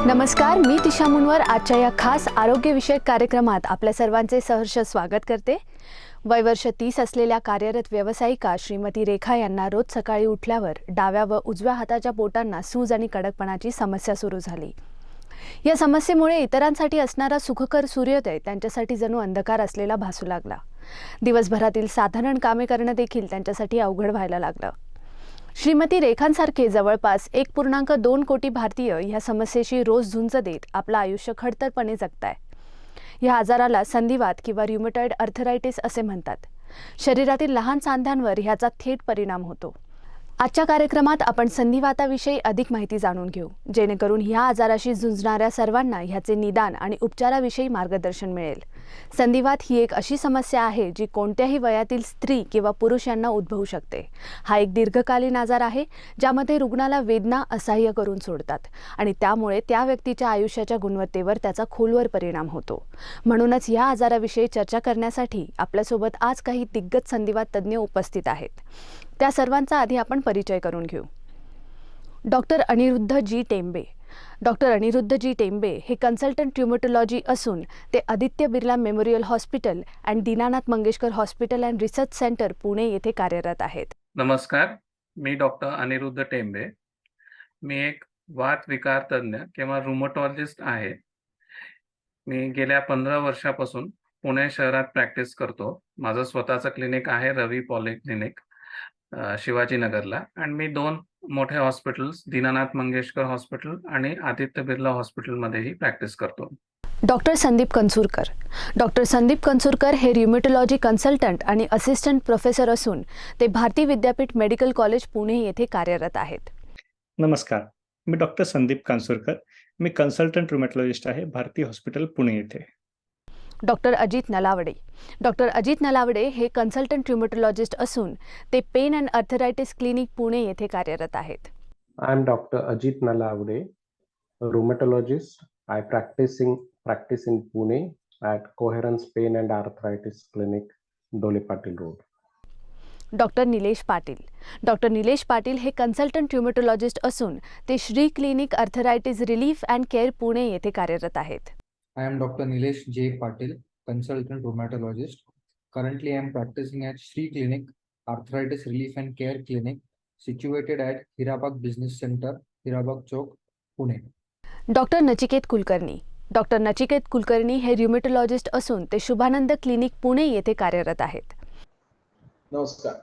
नमस्कार, मी तिशा मुनवर आजच्या या खास आरोग्यविषयक कार्यक्रमात आपल्या सर्वांचे सहर्ष स्वागत करते. वयवर्ष 30 असलेल्या कार्यरत व्यावसायिका श्रीमती रेखा यांना रोज सकाळी उठल्यावर डाव्या व उजव्या हाताच्या बोटांना सूज आणि कडकपणाची समस्या सुरू झाली. या समस्येमुळे इतरांसाठी असणारा सुखकर सूर्योदय त्यांच्यासाठी जणू अंधकार असलेला भासू लागला. दिवसभरातील साधारण कामे करणं देखील त्यांच्यासाठी अवघड व्हायला लागलं. श्रीमती रेखांसारखे जवळपास 1.2 कोटी भारतीय ह्या समस्येशी रोज झुंज देत आपलं आयुष्य खडतरपणे जगताय. या आजाराला संधिवात किंवा र्युमॅटॉइड आर्थरायटिस असे म्हणतात. शरीरातील लहान सांध्यांवर ह्याचा थेट परिणाम होतो. आजच्या कार्यक्रमात आपण संधिवाताविषयी अधिक माहिती जाणून घेऊ, जेणेकरून ह्या आजाराशी झुंजणाऱ्या सर्वांना ह्याचे निदान आणि उपचाराविषयी मार्गदर्शन मिळेल. संधिवात ही एक अशी समस्या आहे जी कोणत्याही वयातील स्त्री किंवा पुरुष यांना उद्भवू शकते. हा एक दीर्घकालीन आजार आहे ज्यामध्ये रुग्णाला वेदना असह्य करून सोडतात आणि त्यामुळे त्या व्यक्तीच्या आयुष्याच्या गुणवत्तेवर त्याचा खोलवर परिणाम होतो. म्हणूनच या आजाराविषयी चर्चा करण्यासाठी आपल्यासोबत आज काही दिग्गज संधिवात तज्ज्ञ उपस्थित आहेत. त्या सर्वांचा आधी आपण परिचय करून घेऊ. डॉक्टर अनिरुद्ध जी टेंबे. डॉक्टर अनिरुद्ध जी टेंबे हे कन्सल्टंट ट्युमॅटॉलॉजी असून ते Aditya Birla memorial hospital and Dinanath Mangeshkar hospital and research centre Pune येथे कार्यरत आहेत. नमस्कार, मी डॉक्टर अनिरुद्ध टेंबे. मी एक वात विकार तज्ञ किंवा रुमॅटॉलॉजिस्ट आहे. मी गेल्या 15 वर्षापासून पुणे शहरात प्रॅक्टिस करतो. माझं स्वतःचं क्लिनिक आहे रवी पॉलिक्लिनिक शिवाजीनगरला, आणि मी 2 मोठे हॉस्पिटल्स दीनानाथ मंगेशकर हॉस्पिटल आणि आदित्य बिर्ला हॉस्पिटलमध्येही प्रॅक्टिस करतो. डॉक्टर संदीप कनसुरकर. डॉक्टर संदीप कनसुरकर हे र्युमॅटॉलॉजी कन्सल्टंट आणि असिस्टंट प्रोफेसर असून ते भारती विद्यापीठ मेडिकल कॉलेज पुणे येथे कार्यरत आहेत. नमस्कार, मी डॉक्टर संदीप कांसुरकर. मी कन्सल्टंट रुमॅटॉलॉजिस्ट आहे, भारती हॉस्पिटल पुणे येथे. डॉक्टर अजित नलावडे. डॉक्टर अजित नलावडे हे कन्सल्टंट ट्युमॅटॉलॉजिस्ट असून ते pain and arthritis clinic Pune येथे कार्यरत आहेत. I am Dr. Ajit Nalawade, a rheumatologist. I practice in Pune at Coherence Pain and Arthritis Clinic, Dole Patil Road. Doctor Nilesh Patil. Doctor Nilesh Patil हे consultant rheumatologist असून ते Shri clinic arthritis relief and care Pune येथे कार्यरत आहेत. I am Dr. Nilesh J. Patil, consultant rheumatologist. Currently, I am practicing at Shri Clinic, Arthritis Relief and Care Clinic, situated at Hirabag Business Center, Hirabag Chowk, Pune. Doctor Nachiket Kulkarni. Doctor Nachiket Kulkarni हे र्युमॅटॉलॉजिस्ट असून ते Shubhanand clinic Pune येथे कार्यरत आहेत. नमस्कार,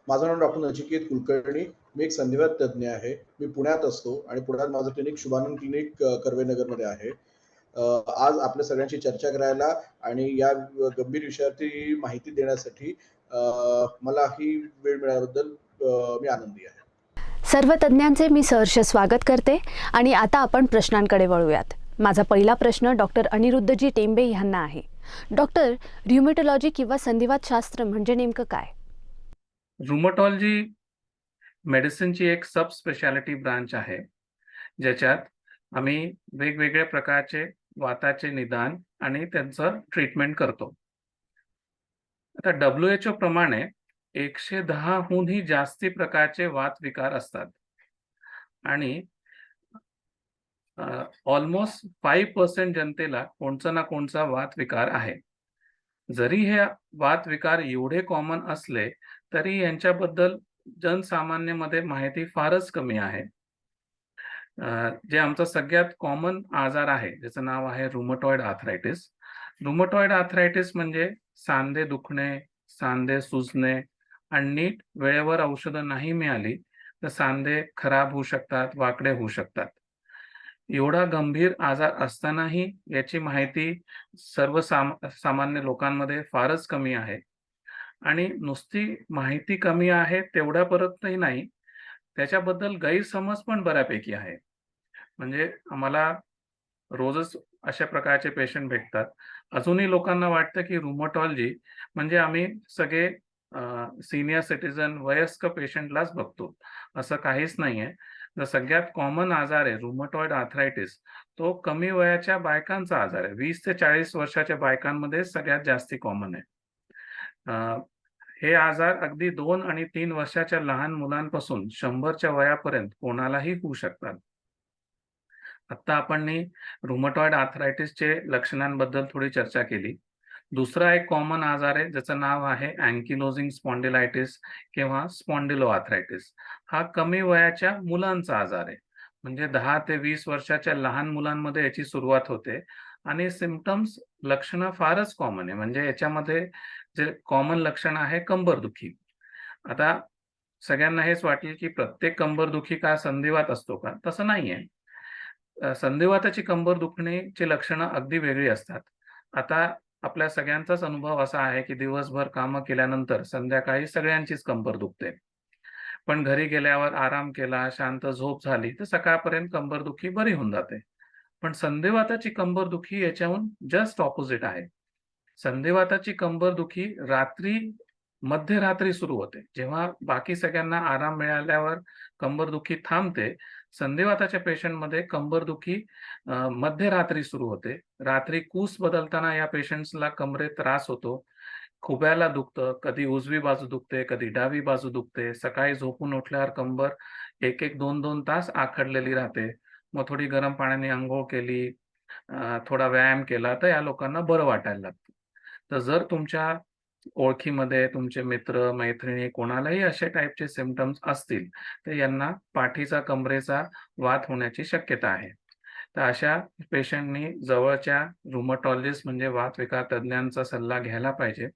माझं नाव doctor Nachiket Kulkarni. मी एक संधिवात तज्ज्ञ आहे. मी पुण्यात असतो आणि पुण्यात माझं क्लिनिक शुभानंद क्लिनिक कर्वेनगरमध्ये आहे. आज आपल्या सगळ्यांशी चर्चा करायला आणि या गंभीर विषयाची माहिती देण्यासाठी मला ही वेळ मिळाल्याबद्दल मी आनंदी आहे. सर्व तज्ज्ञांचे मी सहर्ष स्वागत करते आणि आता आपण प्रश्नांकडे वळूयात. माझा पहिला प्रश्न डॉक्टर अनिरुद्धजी टेंबे यांना आहे. डॉक्टर, र्युमॅटॉलॉजी किंवा संधिवात शास्त्र म्हणजे नेमकं काय? रुमॅटॉलॉजी मेडिसिनची एक सब स्पेशालिटी ब्रांच आहे, ज्याच्यात आम्ही वेगवेगळ्या प्रकारचे वाताचे निदान आणि त्यांचं ट्रीटमेंट करतो. आता WHO प्रमाणे 110हूनही जास्ती प्रकारचे वात विकार असतात आणि ऑलमोस्ट 5% जनतेला कोणचा ना कोणचा वात विकार आहे. जरी हे वात विकार एवढे कॉमन असले तरी यांच्याबद्दल जनसामान्यामध्ये माहिती फारच कमी आहे. जे आमचा सगळ्यात कॉमन आजार आहे ज्याचं नाव आहे रुमॅटॉइड आर्थरायटिस. रुमॅटॉइड आर्थरायटिस म्हणजे सांधे दुखणे, सांधे सुजणे आणि नीट वेळेवर औषधं नाही मिळाली तर सांधे खराब होऊ शकतात, वाकडे होऊ शकतात. एवढा गंभीर आजार असतानाही याची माहिती सामान्य लोकांमध्ये फारच कमी आहे. आणि नुसती माहिती कमी आहे तेवढ्यापर्यंतही नाही, त्याच्याबद्दल गैरसमज पण बऱ्यापैकी आहे. म्हणजे आम्हाला रोजच अशा प्रकारचे पेशंट भेटतात. अजूनही लोकांना वाटतं की रुमॅटॉलॉजी म्हणजे आम्ही सगळे सिनियर सिटीजन वयस्क पेशंटलाच बघतो. असं काहीच नाहीये. जो सगळ्यात कॉमन आजार आहे रुमॅटॉइड आर्थरायटिस, तो कमी वयाच्या बायकांचा आजार आहे. 20 ते 40 वर्षाच्या बायकांमध्ये सगळ्यात जास्ती कॉमन आहे. हे आजार अगदी 2 आणि 3 वर्षाच्या लहान मुलांपासून 100च्या वयापर्यंत कोणालाही होऊ शकतात. आता आपण रुमटॉइड आर्थरायटिसचे लक्षणांबद्दल थोडी चर्चा केली. दुसरा एक कॉमन आजार आहे ज्याचं नाव आहे अँकिलोजिंग स्पॉन्डिलायटिस किंवा स्पॉन्डिलो आर्थरायटिस. हा कमी वयाच्या मुलांचा आजार आहे. म्हणजे 10 ते 20 वर्षाच्या लहान मुलांमध्ये याची सुरुवात होते आणि सिम्पटम्स लक्षणं फारच कॉमन आहे. म्हणजे याच्यामध्ये जे कॉमन लक्षण आहे कंबरदुखी. आता सगळ्यांना हेच वाटेल की प्रत्येक कंबरदुखी का संधिवात असतो का? तसं नाहीये. संधिवाताची कंबर दुखण्याची लक्षणं अगदी वेगळी असतात. आता आपल्या सगळ्यांचाच अनुभव असा आहे की दिवसभर कामं केल्यानंतर संध्याकाळी सगळ्यांचीच कंबर दुखते. पण घरी गेल्यावर आराम केला, शांत झोप झाली, तर सकाळपर्यंत कंबरदुखी बरी होऊन जाते. पण संधिवाताची कंबरदुखी याच्याहून जस्ट ऑपोझिट आहे. संधिवाताची कंबरदुखी मध्यरात्री सुरू होते. जेव्हा बाकी सगळ्यांना आराम मिळाल्यावर कंबरदुखी थांबते, संधिवाताच्या पेशंटमध्ये कंबरदुखी मध्यरात्री सुरू होते. रात्री कूस बदलताना या पेशंट्सला कमरेत त्रास होतो. खुब्याला दुखतं, कधी उजवी बाजू दुखते, कधी डावी बाजू दुखते. सकाळी झोपून उठल्यावर कंबर 1-1, 2-2 तास आखडलेली राहते. मग थोडी गरम पाण्याने अंघोळ केली, थोडा व्यायाम केला, तर या लोकांना बरं वाटायला लागतं. तर जर तुमच्या ओळखीमध्ये तुमचे मित्र, मैत्रिणी कोणालाही अशा टाइपचे सिम्पटम्स असतील, तर यांना पाठीचा, कमरेचा वात होण्याची शक्यता आहे. तर अशा पेशंटनी जवळच्या रुमटॉलॉजिस्ट म्हणजे वातविकार तज्ञांचा सल्ला घ्यायला पाहिजे.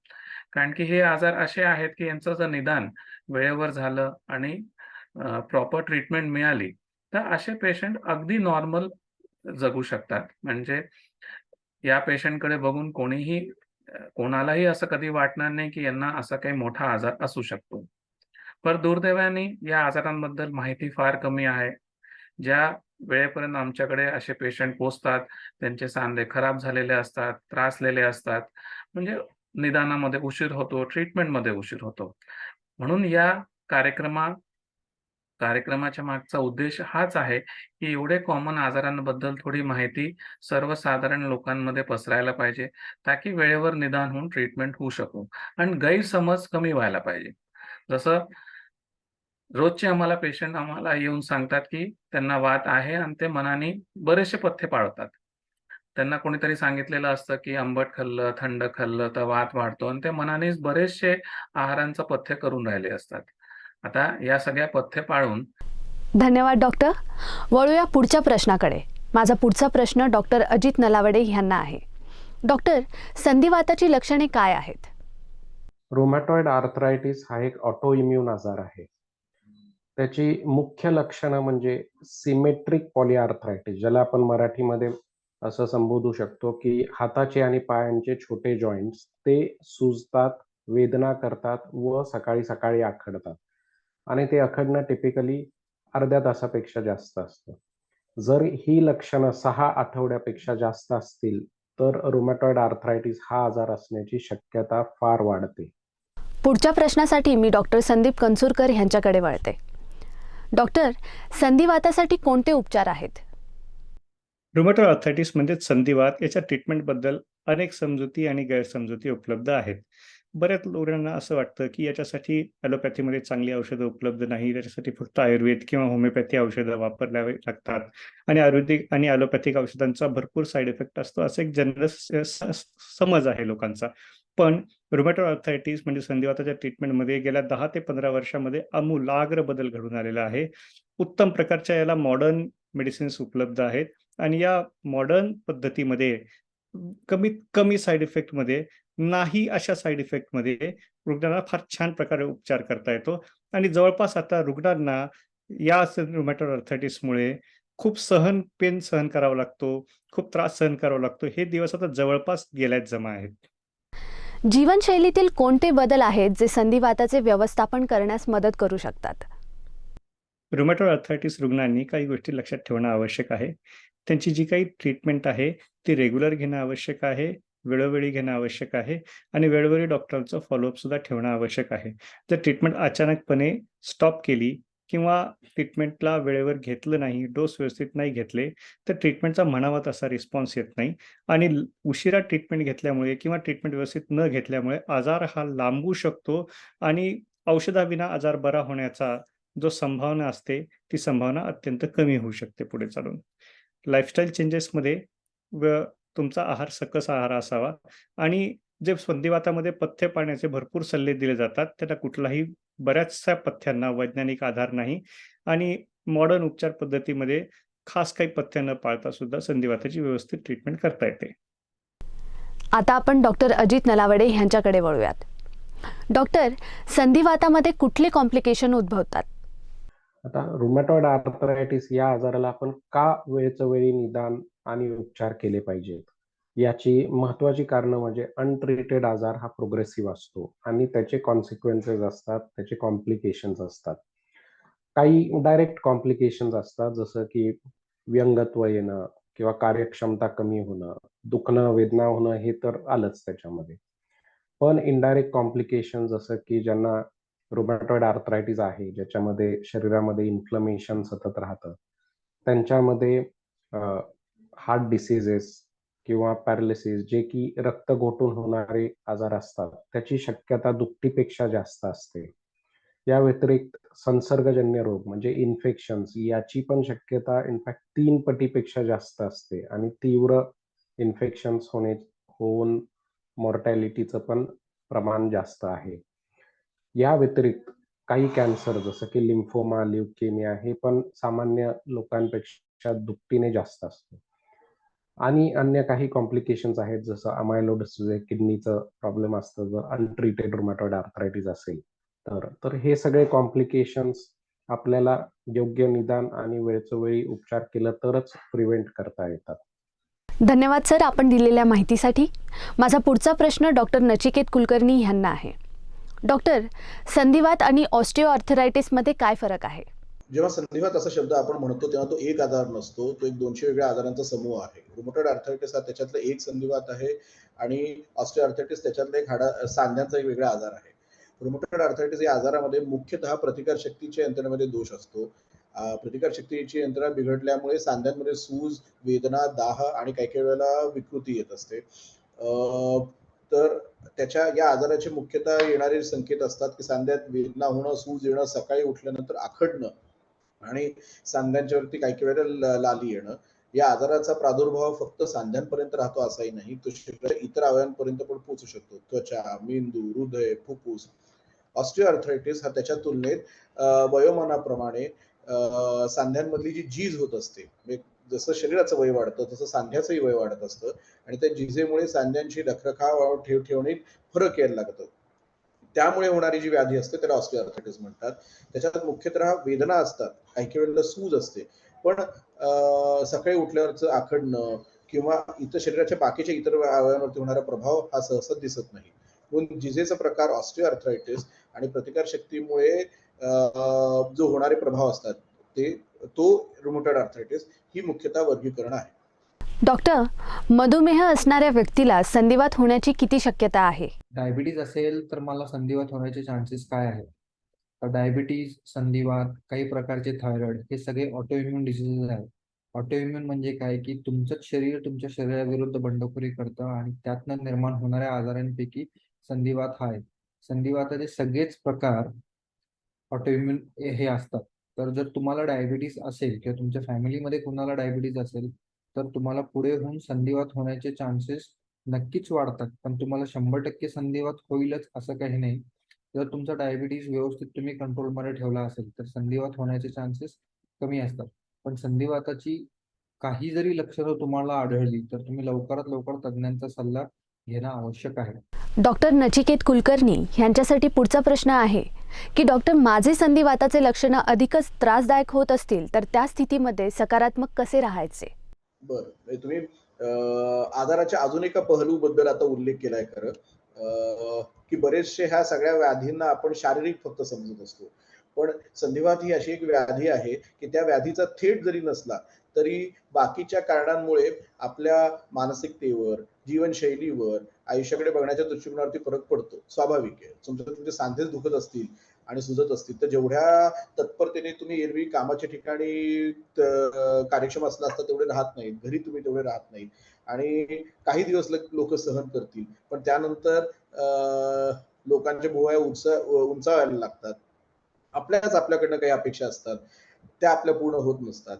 कारण की हे आजार असे आहेत की यांचं जर निदान वेळेवर झालं आणि प्रॉपर ट्रीटमेंट मिळाली, तर असे पेशंट अगदी नॉर्मल जगू शकतात. म्हणजे या पेशंटकडे बघून कोणालाही असं कधी वाटणार नाही की यांना असा काही मोठा आजार असू शकतो. पण दुर्दैवाने या आजारांबद्दल माहिती फार कमी आहे. ज्या वेळेपर्यंत आमच्याकडे असे पेशंट पोहोचतात, त्यांचे सांधे खराब झालेले असतात, त्रासलेले असतात. म्हणजे निदानामध्ये उशीर होतो, ट्रीटमेंटमध्ये उशीर होतो. म्हणून या कार्यक्रमाच्या मागचा उद्देश हाच आहे, की एवढे कॉमन आजारांबद्दल थोडी माहिती सर्वसाधारण लोकांमध्ये पसरायला पाहिजे, ताकी वेळेवर निदान होऊन ट्रीटमेंट होऊ शकू आणि गैरसमज कमी व्हायला पाहिजे. जसं रोजचे आम्हाला पेशंट येऊन सांगतात, की त्यांना वात आहे आणि ते मनाने बरेचसे पथ्य पाळतात. त्यांना कोणीतरी सांगितलेलं असतं, की आंबट खाल्लं, थंड खाल्लं तर वात वाढतो आणि ते मनानेच बरेचसे आहारांचं पथ्य करून राहिले असतात. आता या सगळ्या पथ्य पाळून धन्यवाद डॉक्टर. वळूया पुढच्या प्रश्नाकडे. माझा पुढचा प्रश्न डॉक्टर अजित नलावडे यांना आहे. डॉक्टर, संधिवाताची लक्षणे काय आहेत? रुमॅटॉइड आर्थरायटिस हा एक ऑटो इम्युन आजार आहे. त्याची मुख्य लक्षणं म्हणजे सिमेट्रिक पॉलीआर्थरायटिस, ज्याला आपण मराठीमध्ये असं संबोधू शकतो की हाताचे आणि पायांचे छोटे जॉईंट्स ते सुजतात, वेदना करतात व सकाळी सकाळी आखडतात आणि ते आखडणं टिपिकली अर्ध्या तासापेक्षा जास्त असतं. जर ही लक्षणं 6 आठवड्यापेक्षा जास्त असतील तर रुमॅटॉइड आर्थरायटिस हा आजार असण्याची शक्यता फार वाढते. पुढच्या प्रश्नासाठी मी डॉक्टर संदीप कंसुरकर यांच्याकडे वळते. डॉक्टर, संधिवातासाठी कोणते उपचार आहेत? रुमॅटॉइड आर्थरायटिस म्हणजेच संधिवात याच्या ट्रीटमेंटबद्दल अनेक समजुती आणि गैरसमजुती उपलब्ध आहेत. बऱ्याच लोकांना असं वाटतं की याच्यासाठी ॲलोपॅथीमध्ये चांगली औषधं उपलब्ध नाही, त्याच्यासाठी फक्त आयुर्वेद किंवा होमिओपॅथी औषधं वापरावी लागतात आणि आयुर्वेदिक आणि ॲलोपॅथिक औषधांचा भरपूर साईड इफेक्ट असतो, असं एक जनरल समज आहे लोकांचा. पण रुमॅटॉइड आर्थरायटिस म्हणजे संधिवाताच्या ट्रीटमेंटमध्ये गेल्या 10 ते 15 वर्षामध्ये आमूलाग्र बदल घडून आलेला आहे. उत्तम प्रकारच्या याला मॉडर्न मेडिसिन्स उपलब्ध आहेत आणि या मॉडर्न पद्धतीमध्ये कमीत कमी साईड इफेक्टमध्ये, नाही अशा साईड इफेक्टमध्ये रुग्णांना फार छान प्रकारे उपचार करता येतो आणि जवळपास आता रुग्णांना या रुमॅटॉइड आर्थरायटिसमुळे खूप पेन सहन करावा लागतो, खूप त्रास सहन करावा लागतो. हे दिवस आता जवळपास गेल्यात जमा आहेत. जीवनशैलीतील कोणते बदल आहेत जे संधिवाताचे व्यवस्थापन करण्यास मदत करू शकतात? रुमॅटॉइड आर्थरायटिस रुग्णांनी काही गोष्टी लक्षात ठेवणं आवश्यक आहे. त्यांची जी काही ट्रीटमेंट आहे ती रेग्युलर घेणं आवश्यक आहे, वेळोवेळी घेणं आवश्यक आहे आणि वेळोवेळी डॉक्टरांचं फॉलोअप सुद्धा ठेवणं आवश्यक आहे. जर ट्रीटमेंट अचानकपणे स्टॉप केली किंवा ट्रीटमेंटला वेळेवर घेतलं नाही, डोस व्यवस्थित नाही घेतले, तर ट्रीटमेंटचा म्हणावा तसा रिस्पॉन्स येत नाही आणि उशिरा ट्रीटमेंट घेतल्यामुळे किंवा ट्रीटमेंट व्यवस्थित न घेतल्यामुळे आजार हा लांबू शकतो आणि औषधाविना आजार बरा होण्याचा जो संभावना असते ती संभावना अत्यंत कमी होऊ शकते पुढे चालून. लाईफस्टाईल चेंजेसमध्ये तुमचा आहार सकस आहार असावा आणि जे संधिवातामध्ये पथ्य पाळण्याचे भरपूर सल्ले दिले जातात. त्याला कुठलाही बऱ्याचशा पथ्यांना वैज्ञानिक आधार नाही आणि मॉडर्न उपचार पद्धतीमध्ये खास काही पथ्य न पाळता सुद्धा संधिवाताची व्यवस्थित ट्रीटमेंट करता येते. आता आपण डॉक्टर अजित नलावडे यांच्याकडे वळूयात. डॉक्टर, संधिवातामध्ये कुठले कॉम्प्लिकेशन उद्भवतात? आता रुमॅटॉइड आर्थरायटिस या आजाराला आपण का वेळच्या वेळी निदान आणि उपचार केले पाहिजेत, याची महत्वाची कारणं म्हणजे अनट्रीटेड आजार हा प्रोग्रेसिव्ह असतो आणि त्याचे कॉन्सिक्वेन्सेस असतात, त्याचे कॉम्प्लिकेशन्स असतात. काही डायरेक्ट कॉम्प्लिकेशन्स असतात, जसं की व्यंगत्व येणं किंवा कार्यक्षमता कमी होणं, दुखणं, वेदना होणं, हे तर आलंच त्याच्यामध्ये. पण इनडायरेक्ट कॉम्प्लिकेशन जसं की ज्यांना रुमॅटॉइड आर्थरायटिस आहे, ज्याच्यामध्ये शरीरामध्ये इन्फ्लमेशन सतत राहतं, त्यांच्यामध्ये हार्ट डिसीजेस किंवा पॅरालिसिस, जे की रक्त गोठून होणारे आजार असतात, त्याची शक्यता दुपटीपेक्षा जास्त असते. या व्यतिरिक्त संसर्गजन्य रोग म्हणजे इन्फेक्शन्स, याची पण शक्यता इनफॅक्ट 3 पटीपेक्षा जास्त असते आणि तीव्र इन्फेक्शन्स होऊन मॉर्टॅलिटीचं पण प्रमाण जास्त आहे. या व्यतिरिक्त काही कॅन्सर जसं की लिम्फोमा, ल्युकेमिया, हे पण सामान्य लोकांपेक्षा दुपटीने जास्त असतं. आणि अन्य काही कॉम्प्लिकेशन्स आहेत, जसं अमायलोइडोसिस, किडनीचं प्रॉब्लेम असतं जर अनट्रीटेड रुमॅटॉइड आर्थरायटिस असेल तर हे सगळे कॉम्प्लिकेशन्स आपल्याला योग्य निदान आणि वेळच्या वेळी उपचार केला तरच प्रिव्हेंट करता येतात. धन्यवाद सर, आपण दिलेल्या माहितीसाठी. माझा पुढचा प्रश्न डॉक्टर नचिकेत कुलकर्णी यांना आहे. डॉक्टर, संधिवात आणि ऑस्टिओआर्थरायटिसमध्ये काय फरक आहे? जेव्हा संधिवात असा शब्द आपण म्हणतो तेव्हा तो एक आजार नसतो, तो एक 200 वेगळ्या आजारांचा समूह आहे. रुमॅटॉइड आर्थरायटिस हा त्याच्यातला एक संधिवात आहे आणि ऑस्टिओआर्थरायटिस त्याच्यातला एक सांध्यांचा एक वेगळा आजार आहे. रुमॅटॉइड आर्थरायटिस या आजारामध्ये मुख्यतः प्रतिकारशक्तीच्या यंत्रणेमध्ये दोष असतो. प्रतिकारशक्तीची यंत्रणा बिघडल्यामुळे सांध्यांमध्ये सूज, वेदना, दाह आणि काही वेळेला विकृती येत असते. तर या आजाराचे मुख्यतः येणारे संकेत असतात की सांध्यात वेदना होणं, सूज येणं, सकाळी उठल्यानंतर आखडणं आणि सांध्यांच्यावरती काही वेळेला लाली येणं. या आजाराचा प्रादुर्भाव फक्त सांध्यांपर्यंत राहतो असाही नाही, तो शरीराच्या इतर अवयवांपर्यंत पण पोहोचू शकतो. त्वचा, मेंदू, हृदय, फुफ्फुस. ऑस्टिओआर्थरायटिस हा त्याच्या तुलनेत वयोमानाप्रमाणे सांध्यांमधली जी झीज होत असते, म्हणजे जसं शरीराचं वय वाढतं तसं सांध्याचंही वय वाढत असतं आणि त्या झिजेमुळे सांध्यांची रखरखाव ठेवणीत फरक यायला लागतो. त्यामुळे होणारी जी व्याधी असते त्याला ऑस्टिओआर्थरायटिस म्हणतात. त्याच्यात मुख्यतः वेदना असतात, काही वेळेला सूज असते, पण सकाळी उठल्यावरचं आखडणं किंवा शरीराच्या बाकीच्या इतर अवयवांवरती होणारा प्रभाव हा सहसा दिसत नाही. म्हणून जिजेचा प्रकार ऑस्टिओआर्थरायटिस आणि प्रतिकारशक्तीमुळे जो होणारे प्रभाव असतात तो रुमॅटॉइड आर्थरायटिस ही मुख्यतः वर्गीकरण आहे. डॉक्टर, मधुमेह असणाऱ्या व्यक्तीला संधिवात होण्याची किती शक्यता आहे? डायबिटीज असेल तर मला संधिवात होण्याचे चान्सेस काय आहेत? तर डायबिटीज, संधिवात, काही प्रकारचे थायरॉइड, हे सगळे ऑटोइम्युन डिसीजेस आहेत. ऑटोइम्युन म्हणजे काय, की तुमचंच शरीर तुमच्या शरीराविरुद्ध बंडखोरी करतं आणि त्यातनं निर्माण होणाऱ्या आजारांपैकी संधिवात हा आहे. संधिवाताचे सगळेच प्रकार ऑटोइम्युन हे असतात. तर जर तुम्हाला डायबिटीज असेल किंवा तुमच्या फॅमिलीमध्ये कुणाला डायबिटीज असेल तर तुम्हाला पुढे होऊन संधिवात होण्याचे चान्सेस नक्कीच वाढतात. पण तुम्हाला 100% संधिवात होईलच असं काही नाही. जर तुमचा डायबिटीज व्यवस्थित तुम्ही कंट्रोलमध्ये ठेवला असेल तर संधिवात होण्याचे चान्सेस कमी असतात. पण संधिवाताची काही जरी लक्षणं तुम्हाला आढळली तर तुम्ही लवकरात लवकर तज्ञांचा सल्ला घेणं आवश्यक आहे. डॉक्टर नचिकेत कुलकर्णी यांच्यासाठी पुढचा प्रश्न आहे की डॉक्टर, माझे संधिवाताचे लक्षणं अधिकच त्रासदायक होत असतील तर त्या स्थितीमध्ये सकारात्मक कसे राहायचे? बरं, तुम्ही आजाराच्या अजून एका पहलूबद्दल आता उल्लेख केलाय खरं, की बरेचसे ह्या सगळ्या व्याधींना आपण शारीरिक फक्त समजत असतो. पण संधिवात ही अशी एक व्याधी आहे की त्या व्याधीचा थेट जरी नसला तरी बाकीच्या कारणांमुळे आपल्या मानसिकतेवर, जीवनशैलीवर, आयुष्याकडे बघण्याच्या दृष्टिकोनावरती फरक पडतो. स्वाभाविक आहे. तुमचे सांधेच दुखत असतील आणि सुजत असतील तर जेवढ्या तत्परतेने तुम्ही एरवी कामाच्या ठिकाणी कार्यक्षम असला असता तेवढे राहत नाहीत, घरी तुम्ही तेवढे राहत नाहीत आणि काही दिवस लोक सहन करतील, पण त्यानंतर लोकांच्या भुवया उंचावायला लागतात. आपल्याकडनं काही अपेक्षा असतात, त्या आपल्या पूर्ण होत नसतात.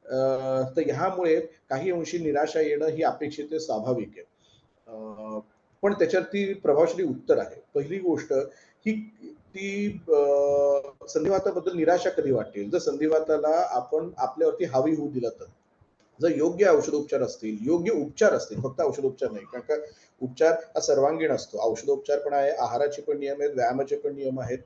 तर ह्यामुळे काही अंशी निराशा येणं ही अपेक्षित आहे, स्वाभाविक आहे. पण त्याच्यावरती प्रभावशाली उत्तर आहे. पहिली गोष्ट ही ती संधिवाताबद्दल निराशा कधी वाटेल, जर संधिवाताला आपण आपल्यावरती हावी होऊ दिलं तर. जर योग्य औषधोपचार असतील, योग्य उपचार असतील, फक्त औषधोपचार नाही, कारण का उपचार हा सर्वांगीण असतो. औषधोपचार पण आहे, आहाराचे पण नियम आहेत, व्यायामाचे पण नियम आहेत.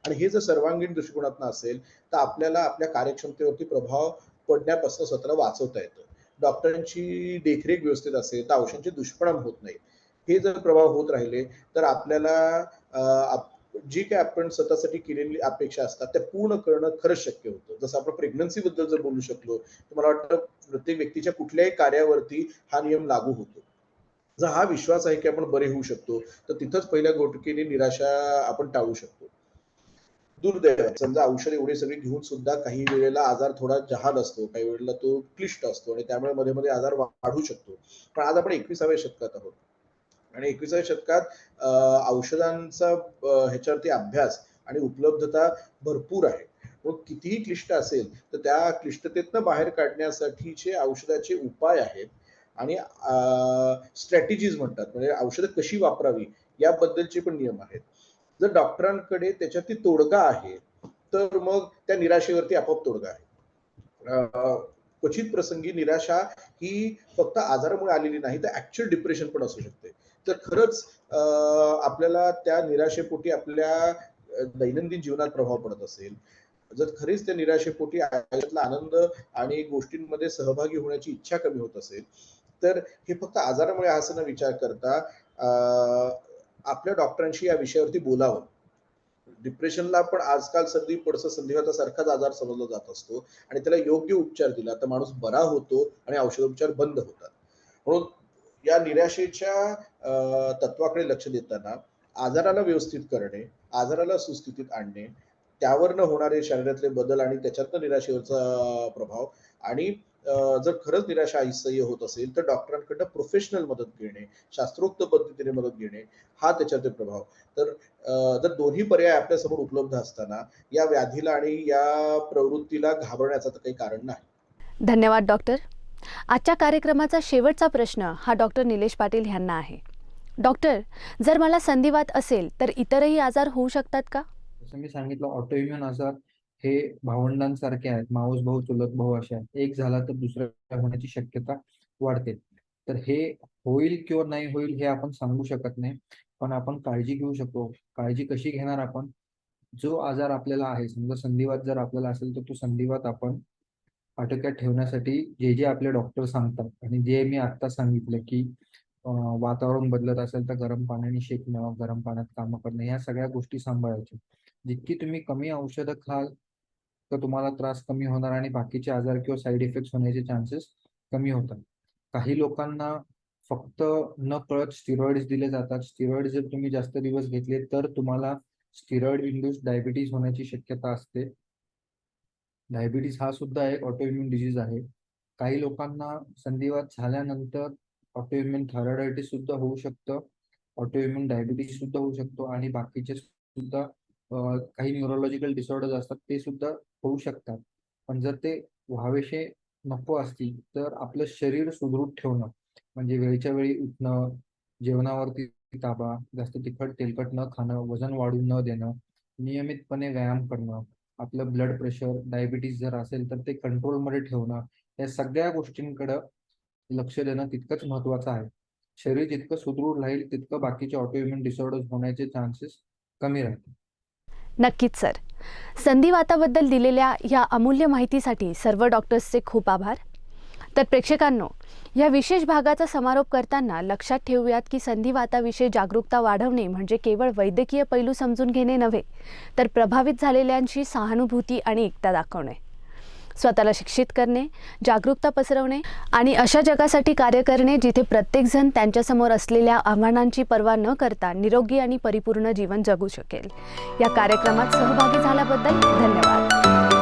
आणि हे जर सर्वांगीण दृष्टिकोनातून असेल, तर आपल्याला आपल्या कार्यक्षमतेवरती प्रभाव पडण्यापासून स्वतःला वाचवता येतं. डॉक्टरांची देखरेख व्यवस्थित असेल, तर औषधांचे दुष्परिणाम होत नाहीत. हे जर प्रभाव होत राहिले, तर आपल्याला जी काही आपण स्वतःसाठी केलेली अपेक्षा असतात, त्या पूर्ण करणं खरंच शक्य होतं. जसं आपण प्रेग्नन्सीबद्दल जर बोलू शकलो, तर मला वाटतं प्रत्येक व्यक्तीच्या कुठल्याही कार्यावरती हा नियम लागू होतो. जर हा विश्वास आहे की आपण बरे होऊ शकतो, तर तिथंच पहिल्या गोटकीने निराशा आपण टाळू शकतो. दुर्दैवाने समजा औषध एवढे सगळे घेऊन सुद्धा काही वेळेला आजार थोडा जहाल असतो, काही वेळेला तो क्लिष्ट असतो आणि त्यामुळे मध्ये मध्ये आजार वाढू शकतो. पण आज आपण 21व्या शतकात आहोत आणि 21व्या शतकात औषधांचा ह्याच्यावरती अभ्यास आणि उपलब्धता भरपूर आहे. मग कितीही क्लिष्ट असेल, तर त्या क्लिष्टतेतनं बाहेर काढण्यासाठीचे औषधाचे उपाय आहेत आणि स्ट्रॅटेजीज म्हणतात, म्हणजे औषधं कशी वापरावी याबद्दलचे पण नियम आहेत. जर डॉक्टरांकडे त्याच्यावरती तोडगा आहे, तर मग त्या निराशेवरती आपोआप तोडगा आहे. क्वचित प्रसंगी निराशा ही फक्त आजारामुळे आलेली नाही, तर ऍक्च्युअल डिप्रेशन पण असू शकते. तर खरंच आपल्याला त्या निराशेपोटी आपल्या दैनंदिन जीवनात प्रभाव पडत असेल, जर खरीच त्या निराशेपोटी आयुष्यातला आनंद आणि गोष्टींमध्ये सहभागी होण्याची इच्छा कमी होत असेल, तर हे फक्त आजारामुळे असं न विचार करता आपल्या डॉक्टरांशी या विषयावरती बोलावं. डिप्रेशनला पण आजकाल सर्दी पडसं संधिवातासारखाच आजार समजला जात असतो आणि त्याला योग्य उपचार दिला तर माणूस बरा होतो आणि औषधोपचार बंद होतात. म्हणून या निराशेच्या तत्वाकडे लक्ष देताना आजाराला व्यवस्थित करणे, आजाराला सुस्थितीत आणणे, त्यावरनं होणारे शरीरातले बदल आणि त्याच्यातनं निराशेवरचा प्रभाव आणि जर खरंच निराशा असह्य होत असेल, तर डॉक्टरांकडनं प्रोफेशनल मदत घेणे, शास्त्रोक्त पद्धतीने मदत घेणे, हा त्याच्यावरती प्रभाव. तर जर दोन्ही पर्याय आपल्यासमोर उपलब्ध असताना या व्याधीला आणि या प्रवृत्तीला घाबरण्याचं तर काही कारण नाही. धन्यवाद डॉक्टर. आजच्या कार्यक्रमाचा शेवटचा प्रश्न हा डॉक्टर निलेश पाटील यांना आहे. डॉक्टर, जर मला संधिवात असेल तर इतरही आजार होऊ शकतात का? जसं मी सांगितलं, ऑटोइम्युन आजार हे भावंडांसारखे आहेत, मावस भाऊ चुलत भाऊ असे आहेत. एक झाला तर दुसरा होण्याची शक्यता वाढते. तर हे होईल किंवा नाही होईल हे आपण सांगू शकत नाही, पण आपण काळजी घेऊ शकतो. काळजी कशी घेणार आपण? जो आजार आपल्याला आहे, समजा संधिवात जर आपल्याला असेल, तर तो संधिवात आपण आटोक्यात ठेवण्यासाठी जे जे आपले डॉक्टर सांगतात आणि जे मी आता सांगितलं की वातावरण बदलत असेल तर गरम पाण्याने शेकणं, गरम पाण्यात कामं करणं, या सगळ्या गोष्टी सांभाळायच्या. जितकी तुम्ही कमी औषधं खाल, तर तुम्हाला त्रास कमी होणार आणि बाकीचे आजार किंवा साईड इफेक्ट्स होण्याचे चान्सेस कमी होतात. काही लोकांना फक्त न कळत स्टिरॉइड्स दिले जातात. स्टिरॉइड जर तुम्ही जास्त दिवस घेतले तर तुम्हाला स्टिरॉइड इंड्यूस्ड डायबिटीज होण्याची शक्यता असते. डायबिटीज हा सुद्धा एक ऑटोइम्युन डिजीज आहे. काही लोकांना संधिवात झाल्यानंतर ऑटोइम्युन थायरॉइडायटिस सुद्धा होऊ शकतं, ऑटोइम्युन डायबिटीज सुद्धा होऊ शकतो आणि बाकीचे सुद्धा काही न्यूरोलॉजिकल डिसऑर्डर्स असतात ते सुद्धा होऊ शकतात. पण जर ते व्हावेसे नको असतील, तर आपलं शरीर सुदृढ ठेवणं म्हणजे वेळच्या वेळी उठणं, जेवणावरती ताबा, जास्त तिखट तेलकट न खाणं, वजन वाढू न देणं, नियमितपणे व्यायाम करणं, आपलं ब्लड प्रेशर, डायबिटीज जर असेल तर ते कंट्रोलमध्ये ठेवणं, या सगळ्या गोष्टींकडं लक्ष देणं तितकंच महत्त्वाचं आहे. शरीर जितकं सुदृढ राहील, तितकं बाकीचे ऑटोइम्युन डिसऑर्डर्स होण्याचे चान्सेस कमी राहतील. नक्कीच सर. संधिवाताबद्दल दिलेल्या या अमूल्य माहितीसाठी सर्व डॉक्टर्सचे खूप आभार. तर प्रेक्षकांनो, या विशेष भागाचा समारोप करताना लक्षात ठेवूयात की संधिवाताविषयी जागरूकता वाढवणे म्हणजे केवळ वैद्यकीय पैलू समजून घेणे नव्हे, तर प्रभावित झालेल्यांशी सहानुभूती आणि एकता दाखवणे, स्वतःला शिक्षित करणे, जागरूकता पसरवणे आणि अशा जगासाठी कार्य करणे जिथे प्रत्येकजण त्यांच्यासमोर असलेल्या आव्हानांची पर्वा न करता निरोगी आणि परिपूर्ण जीवन जगू शकेल. या कार्यक्रमात सहभागी झाल्याबद्दल धन्यवाद.